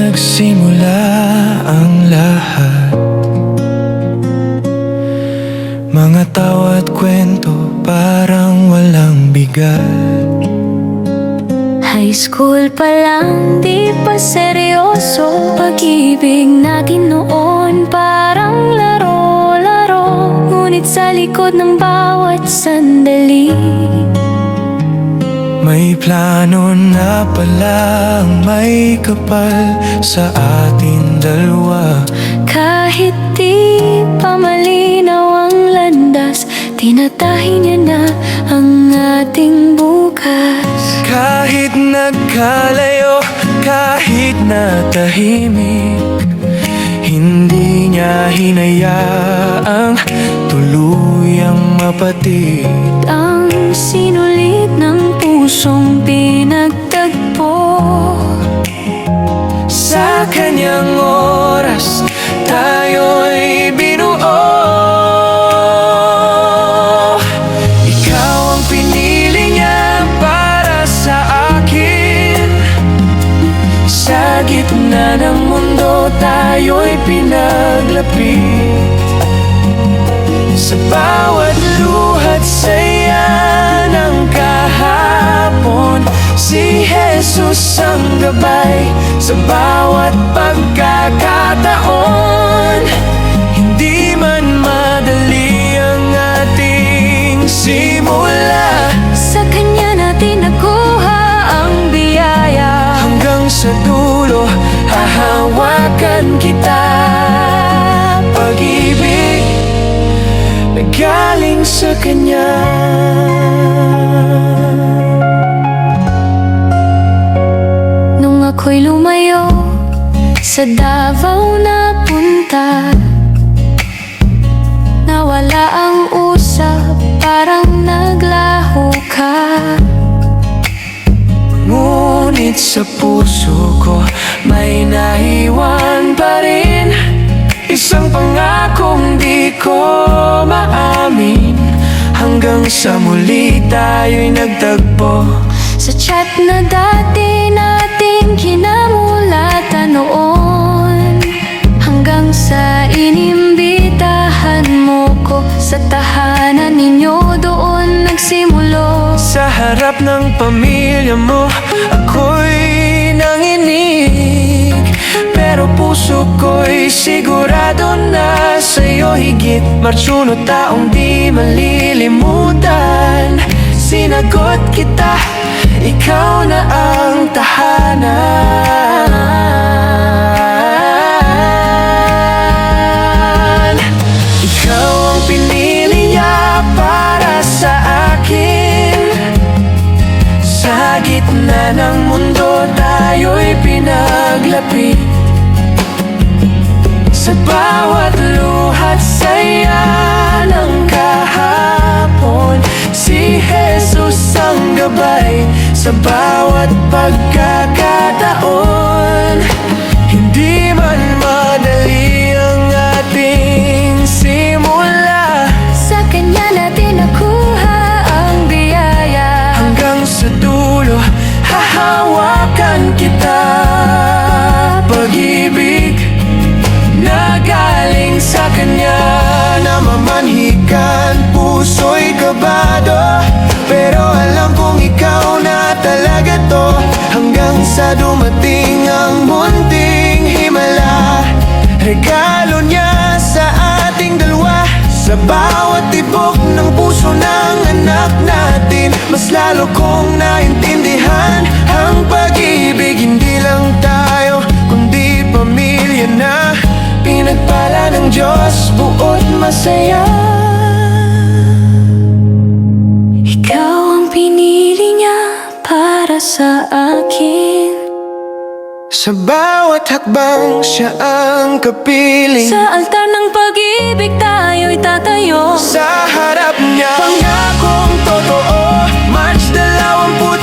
nagsimula ang lahat? Mga tawa't kwento parang walang bigat. High school pa lang, di pa seryoso. Pag-ibig natin noon parang laro-laro. Ngunit sa likod ng bawat sandali, may plano na palang may kapal sa ating dalawa. kahit di pa malinaw ang landas, tinatahi niya na ang ating bukas. Kahit nagkalayo, kahit na tahimik, hindi niya hinayaang tuluyang mapatid Ang sinulit ng pusong pinagtagpo. sa kanyang oras. Tayo'y binuo. Ikaw ang pinili niya para sa akin. Sa gitna ng mundo tayo'y pinaglapit. Sa bawat luhat saya ng kahapon, si Jesus ang gabay. Sa bawat pagkakataon, hindi man madali ang ating simula. Sa kanya natin nakuha ang biyaya. Hanggang sa dulo, hahawakan kita. Pag-ibig na galing sa kanya. Nung ako'y lumayo, sa Davao napunta, nawala ang usap, parang naglaho ka. Ngunit sa puso ko may naiwan pa rin, isang pangakong di ko maamin. Hanggang sa muli tayo'y nagtagpo. Sa chat na dati nating kinamulatan noon, hanggang sa inimbitahan mo ko sa tahanan ninyo, doon nagsimulo. Sa harap ng pamilya mo ako'y nanginig, pero puso ko'y sigurado na sa'yo higit. Martsuno taong di malilimutan, sinagot kita, ikaw na ang tahanan. Ikaw ang pinili niya para sa akin. Sa gitna ng mundo tayo'y pinaglapit. Sa bawat luhat saya ng kahapon, si Jesus ang gabay. Sa bawat pagkakataon, hindi man madali ang ating simula. Sa kanya natin nakuha ang biyaya. Hanggang sa dulo, hahawakan kita. Pag-ibig na galing sa kanya, namamanhikan, puso'y kabado, pero alam kong ikaw na talaga to. Hanggang sa dumating ang munting himala, regalo niya sa ating dalawa. Sa bawat tibok ng puso ng anak natin, mas lalo kong naintindihan ang pag-ibig. Hindi lang tayo, kundi pamilya na pinagpala ng Diyos, buot masaya. Ikaw ang pinili niya para sa akin. Sa bawat hakbang siya ang kapiling. Sa altar ng pag-ibig tayo'y tatayo. Sa harap niya, pangakong totoo. March 24,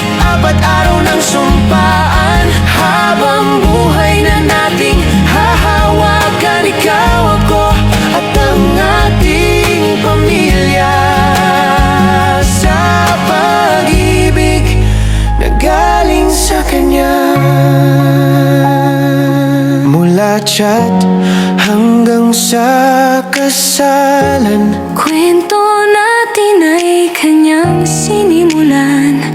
araw ng sumpaan. Habang buhay na nating hahawakan, ikaw, ako at ang ating pamilya. Sa pag-ibig na galing sa kanya. nagchat hanggang sa kasalan. Kwento natin ay kanyang sinimulan,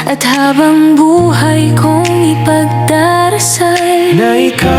at habang buhay kong ipagdarasal Na ikaw